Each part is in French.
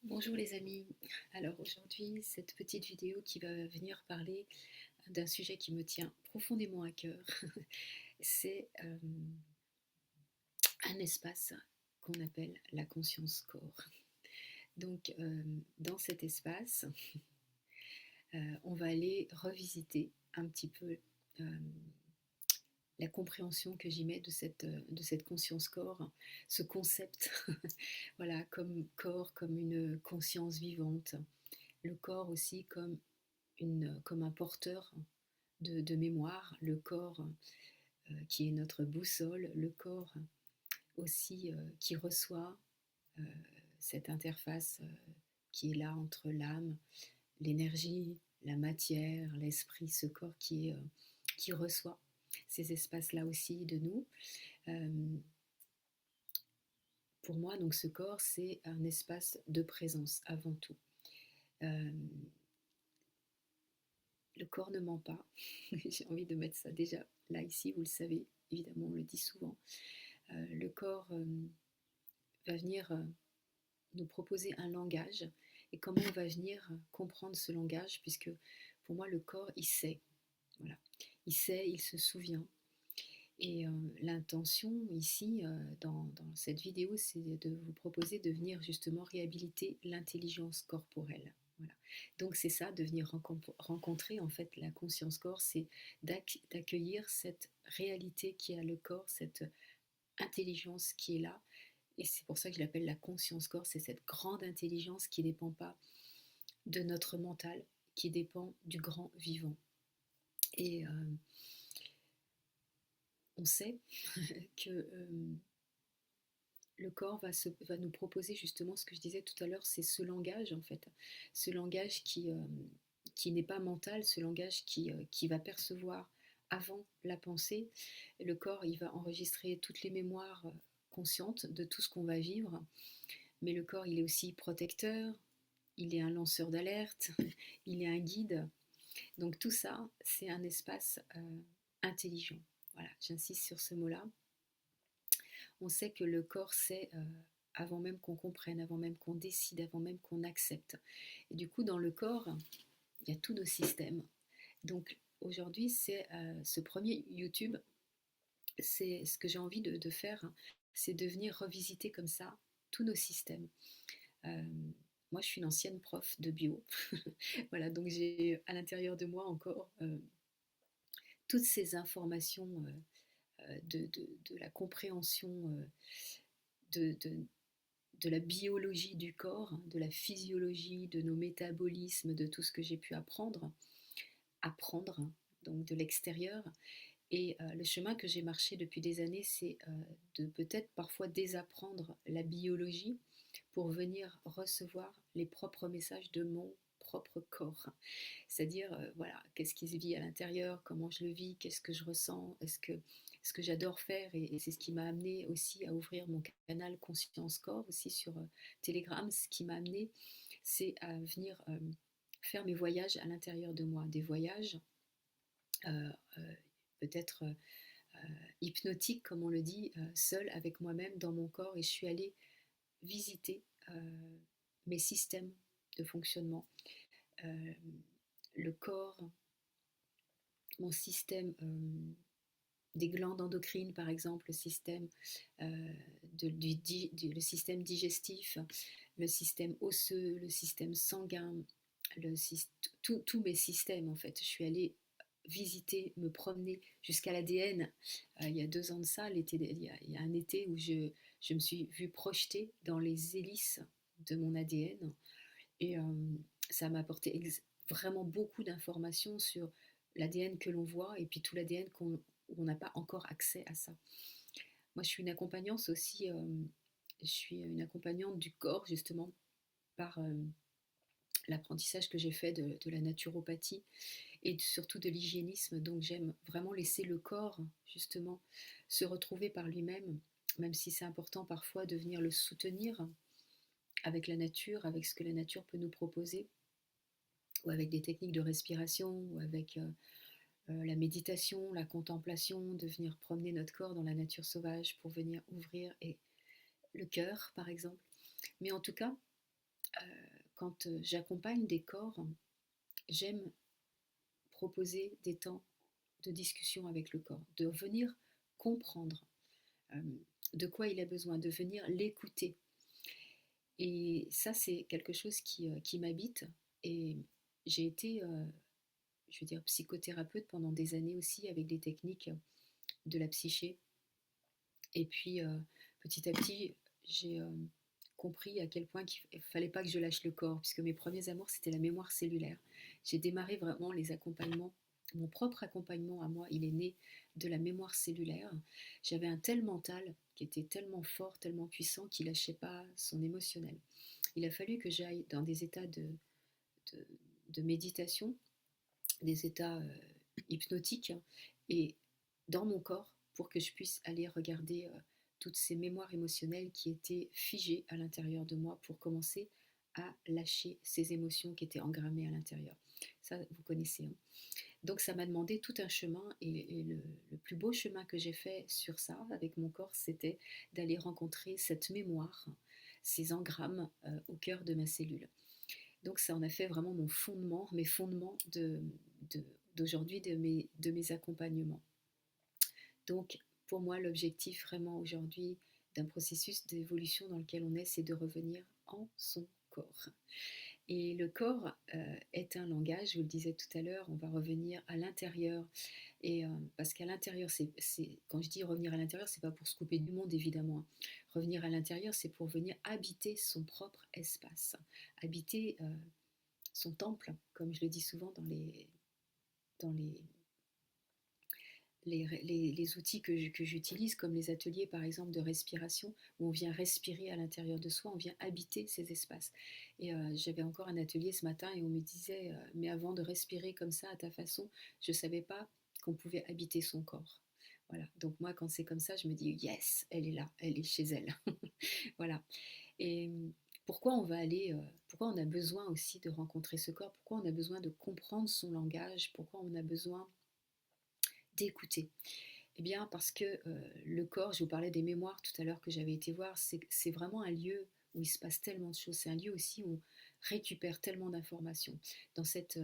Bonjour les amis. Alors aujourd'hui, cette petite vidéo qui va venir parler d'un sujet qui me tient profondément à cœur, c'est un espace qu'on appelle la conscience corps. Donc dans cet espace, on va aller revisiter un petit peu euh, la compréhension que j'y mets de cette conscience corps, ce concept, voilà, comme corps, comme une conscience vivante, le corps aussi comme un porteur de mémoire, le corps qui est notre boussole, le corps aussi qui reçoit euh, cette interface qui est là entre l'âme, l'énergie, la matière, l'esprit, ce corps qui reçoit ces espaces-là aussi de nous. Euh, pour moi, donc ce corps, c'est un espace de présence avant tout. Euh, le corps ne ment pas. J'ai envie de mettre ça déjà là, ici, vous le savez, évidemment, on le dit souvent. Le corps va venir nous proposer un langage et comment on va venir comprendre ce langage, puisque pour moi, le corps, il sait. Voilà. Il sait, il se souvient. Et l'intention ici, dans cette vidéo, c'est de vous proposer de venir justement réhabiliter l'intelligence corporelle. Voilà. Donc c'est ça, de venir rencontrer en fait la conscience corps, c'est d'accueillir cette réalité qui a le corps, cette intelligence qui est là. Et c'est pour ça que je l'appelle la conscience corps, c'est cette grande intelligence qui ne dépend pas de notre mental, qui dépend du grand vivant. Et on sait que le corps va nous proposer justement ce que je disais tout à l'heure, c'est ce langage en fait, ce langage qui n'est pas mental, ce langage qui va percevoir avant la pensée. Le corps, il va enregistrer toutes les mémoires conscientes de tout ce qu'on va vivre, mais le corps, il est aussi protecteur, il est un lanceur d'alerte, il est un guide. Donc tout ça, c'est un espace intelligent. Voilà, j'insiste sur ce mot-là. On sait que le corps sait avant même qu'on comprenne, avant même qu'on décide, avant même qu'on accepte. Et du coup, dans le corps, il y a tous nos systèmes. Donc aujourd'hui, c'est ce premier YouTube, c'est ce que j'ai envie de faire, c'est de venir revisiter comme ça tous nos systèmes. Euh, Moi, je suis une ancienne prof de bio. Voilà, donc j'ai à l'intérieur de moi encore toutes ces informations de la compréhension de, de la biologie du corps, de la physiologie, de nos métabolismes, de tout ce que j'ai pu apprendre donc de l'extérieur. Et le chemin que j'ai marché depuis des années, c'est de peut-être parfois désapprendre la biologie pour venir recevoir les propres messages de mon propre corps. C'est-à-dire, voilà, qu'est-ce qui se vit à l'intérieur, comment je le vis, qu'est-ce que je ressens, ce que j'adore faire, et c'est ce qui m'a amené aussi à ouvrir mon canal Conscience Corps aussi sur Telegram. Ce qui m'a amené, c'est à venir faire mes voyages à l'intérieur de moi, des voyages euh, euh, peut-être hypnotiques, comme on le dit, seul avec moi-même dans mon corps, et je suis allée visiter mes systèmes de fonctionnement, euh, le corps, mon système des glandes endocrines, par exemple, le système, le système digestif, le système osseux, le système sanguin, tous mes systèmes en fait. Je suis allée visiter, me promener jusqu'à l'ADN. Il y a 2 ans de ça, il y a un été où je me suis vue projetée dans les hélices de mon ADN, et ça m'a apporté vraiment beaucoup d'informations sur l'ADN que l'on voit et puis tout l'ADN où on n'a pas encore accès à ça. Moi, je suis une accompagnante aussi, je suis une accompagnante du corps justement par l'apprentissage que j'ai fait de la naturopathie et surtout de l'hygiénisme. Donc j'aime vraiment laisser le corps justement se retrouver par lui-même, même si c'est important parfois de venir le soutenir avec la nature, avec ce que la nature peut nous proposer, ou avec des techniques de respiration, ou avec la méditation, la contemplation, de venir promener notre corps dans la nature sauvage pour venir ouvrir le cœur, par exemple. Mais en tout cas, Quand j'accompagne des corps, j'aime proposer des temps de discussion avec le corps, de venir comprendre euh, de quoi il a besoin, de venir l'écouter. Et ça, c'est quelque chose qui m'habite. Et j'ai été, je veux dire, psychothérapeute pendant des années aussi avec des techniques de la psyché. Et puis, petit à petit, j'ai compris à quel point il ne fallait pas que je lâche le corps, puisque mes premiers amours, c'était la mémoire cellulaire. J'ai démarré vraiment les accompagnements. Mon propre accompagnement à moi, il est né de la mémoire cellulaire. J'avais un tel mental qui était tellement fort, tellement puissant, qu'il ne lâchait pas son émotionnel. Il a fallu que j'aille dans des états de, de méditation, des états hypnotiques, et dans mon corps, pour que je puisse aller regarder toutes ces mémoires émotionnelles qui étaient figées à l'intérieur de moi pour commencer à lâcher ces émotions qui étaient engrammées à l'intérieur. Ça, vous connaissez. Hein. Donc ça m'a demandé tout un chemin et le plus beau chemin que j'ai fait sur ça avec mon corps, c'était d'aller rencontrer cette mémoire, ces engrammes au cœur de ma cellule. Donc ça en a fait vraiment mon fondement, mes fondements d'aujourd'hui, de mes accompagnements. Donc pour moi, l'objectif vraiment aujourd'hui d'un processus d'évolution dans lequel on est, c'est de revenir en son corps. Et le corps est un langage, je vous le disais tout à l'heure, on va revenir à l'intérieur. Et parce qu'à l'intérieur, quand je dis revenir à l'intérieur, c'est pas pour se couper du monde évidemment. Hein. Revenir à l'intérieur, c'est pour venir habiter son propre espace, habiter son temple, comme je le dis souvent dans les outils que j'utilise, comme les ateliers par exemple de respiration, où on vient respirer à l'intérieur de soi, on vient habiter ces espaces. Et j'avais encore un atelier ce matin et on me disait, mais avant de respirer comme ça à ta façon, je ne savais pas qu'on pouvait habiter son corps. Voilà, donc moi quand c'est comme ça, je me dis, yes, elle est là, elle est chez elle. Voilà. Et pourquoi on va aller, pourquoi on a besoin aussi de rencontrer ce corps, pourquoi on a besoin de comprendre son langage, pourquoi on a besoin d'écouter. Eh bien, parce que le corps, je vous parlais des mémoires tout à l'heure que j'avais été voir, c'est vraiment un lieu où il se passe tellement de choses. C'est un lieu aussi où on récupère tellement d'informations. Dans cette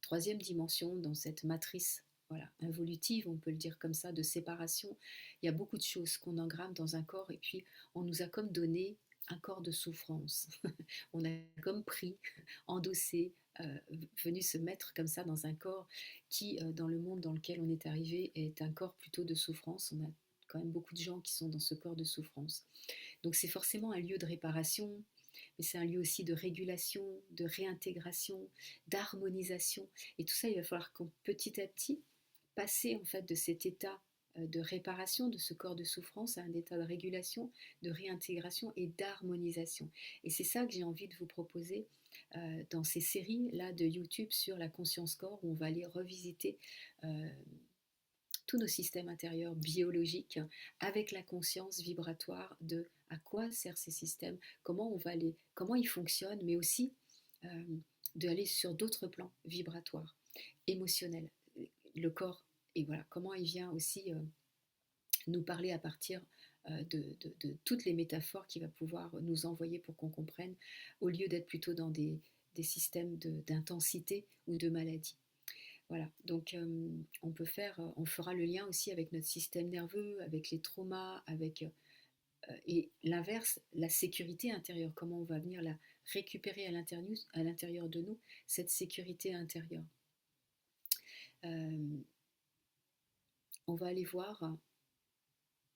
troisième dimension, dans cette matrice voilà, involutive, on peut le dire comme ça, de séparation, il y a beaucoup de choses qu'on engramme dans un corps et puis on nous a comme donné un corps de souffrance. On a comme pris, endossé, venu se mettre comme ça dans un corps qui, dans le monde dans lequel on est arrivé, est un corps plutôt de souffrance. On a quand même beaucoup de gens qui sont dans ce corps de souffrance. Donc c'est forcément un lieu de réparation, mais c'est un lieu aussi de régulation, de réintégration, d'harmonisation. Et tout ça, il va falloir qu'on petit à petit passer en fait de cet état de réparation de ce corps de souffrance à un état de régulation, de réintégration et d'harmonisation. Et c'est ça que j'ai envie de vous proposer dans ces séries là de YouTube sur la conscience corps où on va aller revisiter tous nos systèmes intérieurs biologiques avec la conscience vibratoire de à quoi servent ces systèmes, comment ils fonctionnent, mais aussi d'aller sur d'autres plans vibratoires, émotionnels. Le corps, et voilà, comment il vient aussi nous parler à partir de toutes les métaphores qu'il va pouvoir nous envoyer pour qu'on comprenne, au lieu d'être plutôt dans des systèmes d'intensité ou de maladie. Voilà, donc on fera le lien aussi avec notre système nerveux, avec les traumas, avec et l'inverse, la sécurité intérieure, comment on va venir la récupérer à l'intérieur de nous, cette sécurité intérieure. On va aller voir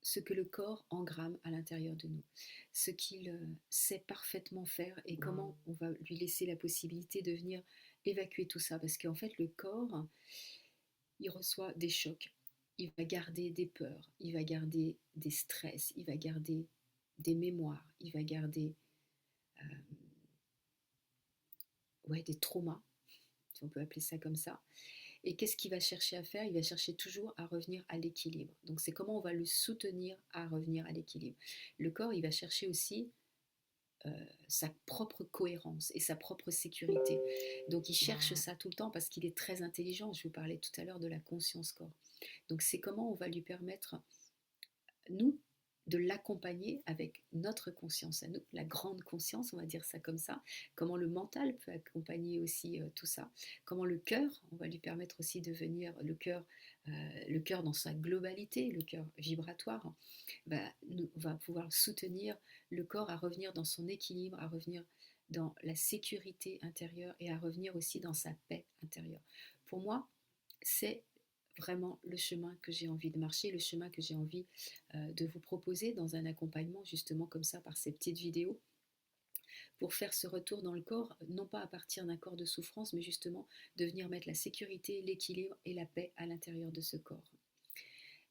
ce que le corps engramme à l'intérieur de nous, ce qu'il sait parfaitement faire et comment on va lui laisser la possibilité de venir évacuer tout ça. Parce qu'en fait, le corps, il reçoit des chocs, il va garder des peurs, il va garder des stress, il va garder des mémoires, il va garder des traumas, si on peut appeler ça comme ça. Et qu'est-ce qu'il va chercher à faire? Il va chercher toujours à revenir à l'équilibre. Donc c'est comment on va le soutenir à revenir à l'équilibre. Le corps, il va chercher aussi sa propre cohérence et sa propre sécurité. Donc il cherche ça tout le temps parce qu'il est très intelligent. Je vous parlais tout à l'heure de la conscience corps. Donc c'est comment on va lui permettre, nous, de l'accompagner avec notre conscience à nous, la grande conscience, on va dire ça comme ça, comment le mental peut accompagner aussi tout ça, comment le cœur, on va lui permettre aussi de venir, le cœur dans sa globalité, le cœur vibratoire, va pouvoir soutenir le corps à revenir dans son équilibre, à revenir dans la sécurité intérieure et à revenir aussi dans sa paix intérieure. Pour moi, c'est vraiment le chemin que j'ai envie de marcher, le chemin que j'ai envie de vous proposer dans un accompagnement justement comme ça par ces petites vidéos pour faire ce retour dans le corps, non pas à partir d'un corps de souffrance, mais justement de venir mettre la sécurité, l'équilibre et la paix à l'intérieur de ce corps.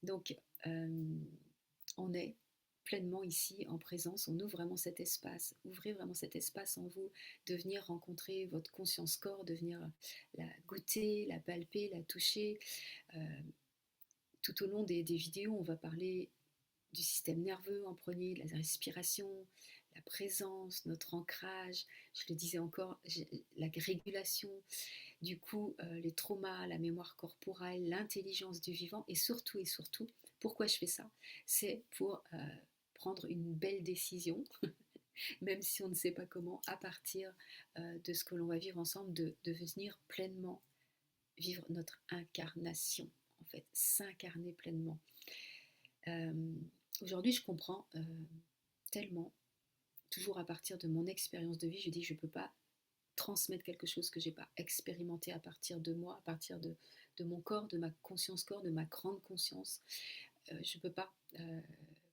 Donc, on est pleinement ici en présence, on ouvre vraiment cet espace, ouvrez vraiment cet espace en vous, de venir rencontrer votre conscience corps, de venir la goûter, la palper, la toucher. Tout au long des vidéos, on va parler du système nerveux en premier, de la respiration, la présence, notre ancrage, je le disais encore, la régulation, du coup les traumas, la mémoire corporelle, l'intelligence du vivant et surtout, pourquoi je fais ça? C'est pour prendre une belle décision, même si on ne sait pas comment, à partir de ce que l'on va vivre ensemble, de venir pleinement vivre notre incarnation, en fait, s'incarner pleinement. Aujourd'hui, je comprends tellement, toujours à partir de mon expérience de vie, je dis je ne peux pas transmettre quelque chose que je n'ai pas expérimenté à partir de moi, à partir de mon corps, de ma conscience corps, de ma grande conscience. Je ne peux pas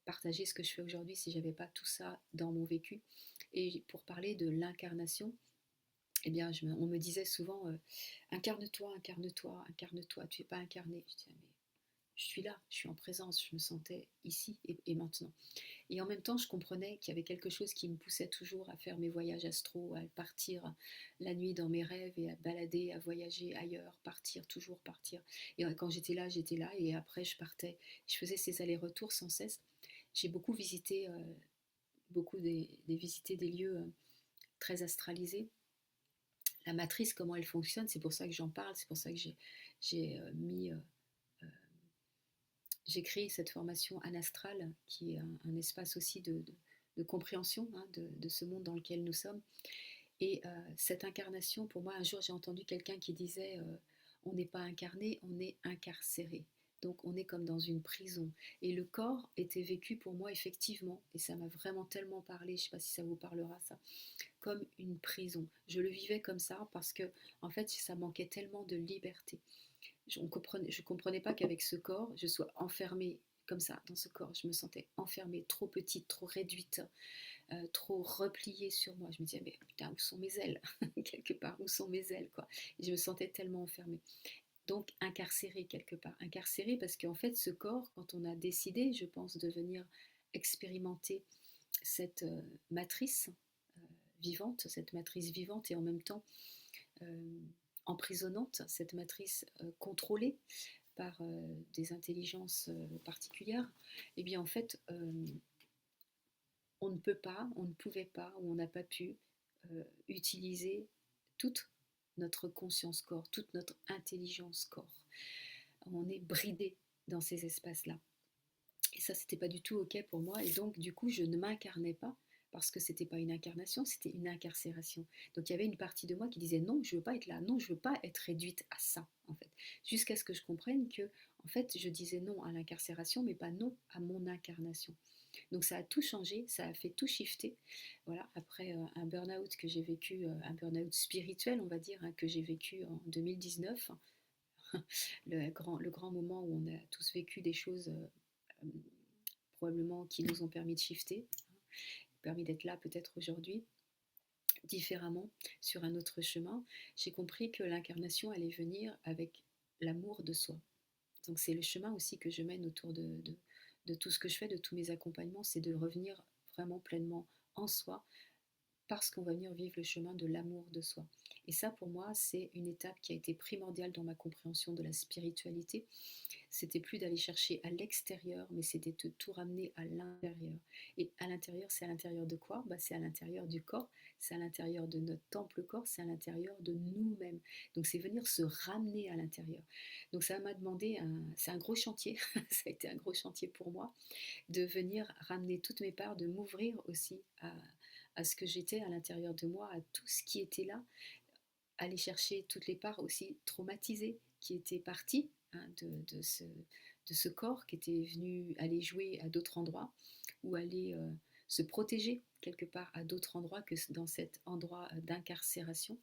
partager ce que je fais aujourd'hui si je n'avais pas tout ça dans mon vécu. Et pour parler de l'incarnation, eh bien, on me disait souvent incarne-toi, incarne-toi, incarne-toi, tu n'es pas incarné. Je disais, mais je suis là, je suis en présence, je me sentais ici et maintenant. Et en même temps, je comprenais qu'il y avait quelque chose qui me poussait toujours à faire mes voyages astro, à partir la nuit dans mes rêves et à balader, à voyager ailleurs, partir, toujours partir. Et quand j'étais là, et après je partais. Je faisais ces allers-retours sans cesse. J'ai beaucoup visité, visité des lieux très astralisés. La matrice, comment elle fonctionne, c'est pour ça que j'en parle, c'est pour ça que j'ai créé cette formation Anastral, qui est un espace aussi de compréhension de ce monde dans lequel nous sommes. Et cette incarnation, pour moi, un jour j'ai entendu quelqu'un qui disait on n'est pas incarné, on est incarcéré. Donc on est comme dans une prison. Et le corps était vécu pour moi effectivement, et ça m'a vraiment tellement parlé, je ne sais pas si ça vous parlera ça, comme une prison. Je le vivais comme ça parce que en fait ça manquait tellement de liberté. Je ne comprenais pas qu'avec ce corps, je sois enfermée comme ça dans ce corps. Je me sentais enfermée, trop petite, trop réduite, trop repliée sur moi. Je me disais, mais putain, où sont mes ailes? Quelque part, où sont mes ailes quoi? Et je me sentais tellement enfermée. Donc incarcérée quelque part. Incarcérée parce qu'en fait, ce corps, quand on a décidé, je pense, de venir expérimenter cette matrice vivante, cette matrice vivante et en même temps emprisonnante, cette matrice contrôlée par des intelligences particulières, et bien en fait, on ne peut pas, on ne pouvait pas, ou on n'a pas pu utiliser toute notre conscience corps, toute notre intelligence corps. On est bridé dans ces espaces-là. Et ça, c'était pas du tout OK pour moi. Et donc, du coup, je ne m'incarnais pas parce que c'était pas une incarnation, c'était une incarcération. Donc, il y avait une partie de moi qui disait non, je veux pas être là, non, je veux pas être réduite à ça, en fait. Jusqu'à ce que je comprenne que, en fait, je disais non à l'incarcération, mais pas non à mon incarnation. Donc, ça a tout changé, ça a fait tout shifter. Voilà, après un burn-out que j'ai vécu, un burn-out spirituel, on va dire, que j'ai vécu en 2019, le grand moment où on a tous vécu des choses probablement qui nous ont permis de shifter, permis d'être là peut-être aujourd'hui différemment sur un autre chemin. J'ai compris que l'incarnation allait venir avec l'amour de soi. Donc c'est le chemin aussi que je mène autour de tout ce que je fais, de tous mes accompagnements, c'est de revenir vraiment pleinement en soi parce qu'on va venir vivre le chemin de l'amour de soi. Et ça, pour moi, c'est une étape qui a été primordiale dans ma compréhension de la spiritualité. C'était plus d'aller chercher à l'extérieur, mais c'était de tout ramener à l'intérieur. Et à l'intérieur, c'est à l'intérieur de quoi? C'est à l'intérieur du corps, c'est à l'intérieur de notre temple corps, c'est à l'intérieur de nous-mêmes. Donc c'est venir se ramener à l'intérieur. Donc ça m'a demandé, c'est un gros chantier, ça a été un gros chantier pour moi, de venir ramener toutes mes parts, de m'ouvrir aussi à ce que j'étais à l'intérieur de moi, à tout ce qui était là, aller chercher toutes les parts aussi traumatisées qui étaient parties de ce corps qui était venu aller jouer à d'autres endroits ou aller se protéger quelque part à d'autres endroits que dans cet endroit d'incarcération.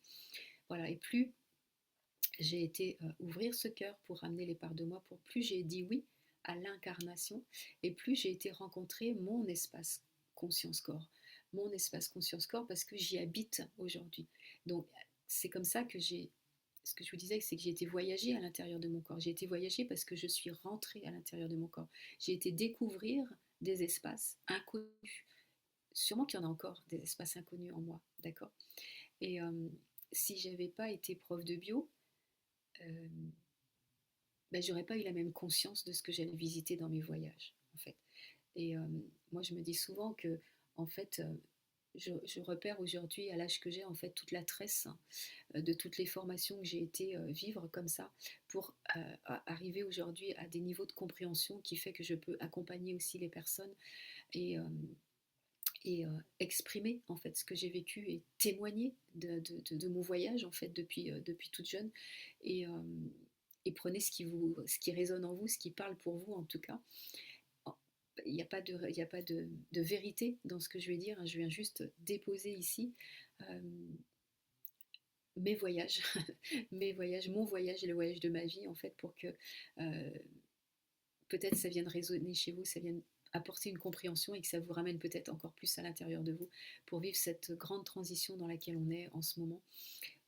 Voilà, et plus j'ai été ouvrir ce cœur pour ramener les parts de moi, pour plus j'ai dit oui à l'incarnation, et plus j'ai été rencontrer mon espace conscience-corps. Mon espace conscience-corps parce que j'y habite aujourd'hui. Donc c'est comme ça que j'ai... Ce que je vous disais, c'est que j'ai été voyager à l'intérieur de mon corps. J'ai été voyager parce que je suis rentrée à l'intérieur de mon corps. J'ai été découvrir des espaces inconnus. Sûrement qu'il y en a encore des espaces inconnus en moi, d'accord? Et si j'avais pas été prof de bio, euh, j'aurais pas eu la même conscience de ce que j'allais visiter dans mes voyages, en fait. Et moi, je me dis souvent que, en fait, je repère aujourd'hui, à l'âge que j'ai, en fait, toute la tresse de toutes les formations que j'ai été vivre comme ça pour arriver aujourd'hui à des niveaux de compréhension qui fait que je peux accompagner aussi les personnes et, exprimer en fait ce que j'ai vécu et témoigner de mon voyage en fait depuis toute jeune et, euh, et prenez ce qui résonne en vous, ce qui parle pour vous en tout cas. Il n'y a pas, de vérité dans ce que je vais dire, hein. Je viens juste déposer ici euh, mes voyages, mes voyages, mon voyage et le voyage de ma vie en fait pour que euh, peut-être ça vienne résonner chez vous, ça vienne apporter une compréhension et que ça vous ramène peut-être encore plus à l'intérieur de vous pour vivre cette grande transition dans laquelle on est en ce moment,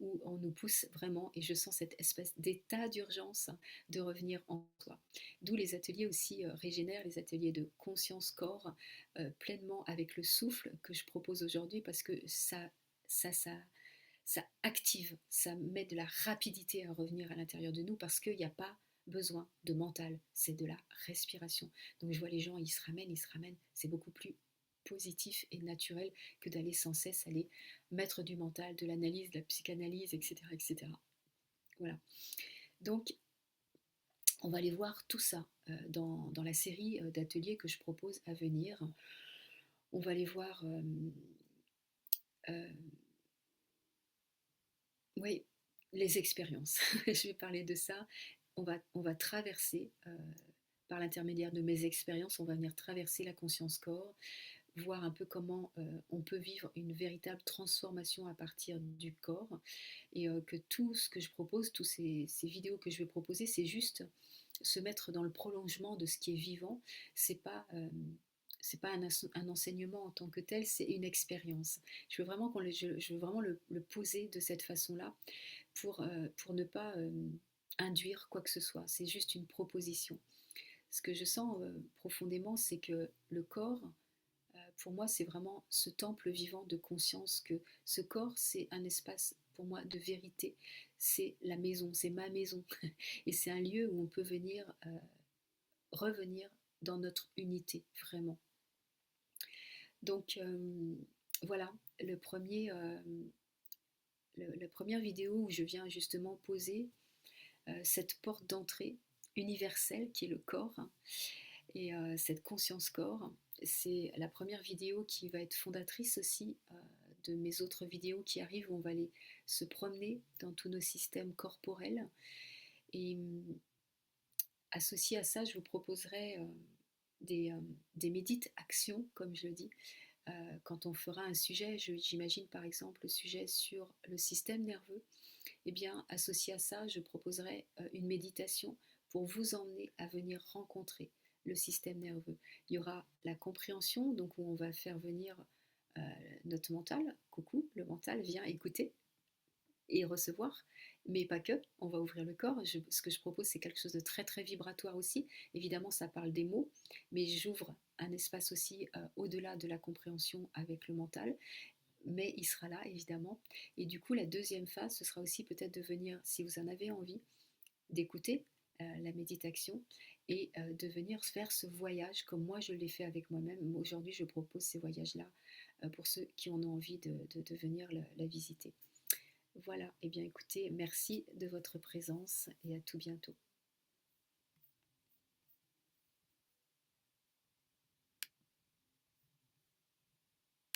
où on nous pousse vraiment, et je sens cette espèce d'état d'urgence de revenir en soi. D'où les ateliers aussi régénèrent, les ateliers de conscience-corps, pleinement avec le souffle que je propose aujourd'hui, parce que ça, ça active, ça met de la rapidité à revenir à l'intérieur de nous, parce qu'il n'y a pas besoin de mental, c'est de la respiration. Donc je vois les gens, ils se ramènent, c'est beaucoup plus positif et naturel que d'aller sans cesse aller mettre du mental, de l'analyse, de la psychanalyse, etc. etc. Voilà. Donc on va aller voir tout ça dans la série d'ateliers que je propose à venir. On va aller voir euh, oui, les expériences. Je vais parler de ça. On va traverser, par l'intermédiaire de mes expériences, on va venir traverser la conscience corps, voir un peu comment on peut vivre une véritable transformation à partir du corps. Et que tout ce que je propose, toutes ces vidéos que je vais proposer, c'est juste se mettre dans le prolongement de ce qui est vivant. C'est pas un enseignement en tant que tel, c'est une expérience. Je veux vraiment, je veux vraiment le poser de cette façon-là pour ne pas induire quoi que ce soit. C'est juste une proposition. Ce que je sens profondément, c'est que le corps, pour moi, c'est vraiment ce temple vivant de conscience, que ce corps, c'est un espace pour moi de vérité. C'est la maison, c'est ma maison. Et c'est un lieu où on peut venir revenir dans notre unité, vraiment. Donc voilà, la première vidéo où je viens justement poser cette porte d'entrée universelle qui est le corps, hein, et cette conscience corps. C'est la première vidéo qui va être fondatrice aussi de mes autres vidéos qui arrivent, où on va aller se promener dans tous nos systèmes corporels. Et associé à ça, je vous proposerai des méditations, comme je le dis, quand on fera un sujet, j'imagine par exemple le sujet sur le système nerveux, eh bien associé à ça, je proposerai une méditation pour vous emmener à venir rencontrer le système nerveux. Il y aura la compréhension, donc où on va faire venir notre mental. Coucou, le mental vient écouter et recevoir, mais pas que, on va ouvrir le corps. Ce que je propose, c'est quelque chose de très très vibratoire aussi. Évidemment, ça parle des mots, mais j'ouvre un espace aussi au-delà de la compréhension avec le mental. mais il sera là évidemment. Et du coup, la deuxième phase, ce sera aussi peut-être de venir, si vous en avez envie, d'écouter la méditation et de venir faire ce voyage comme moi je l'ai fait avec moi-même. Aujourd'hui, je propose ces voyages-là pour ceux qui en ont envie de venir la visiter. Voilà, et bien écoutez, merci de votre présence et à tout bientôt.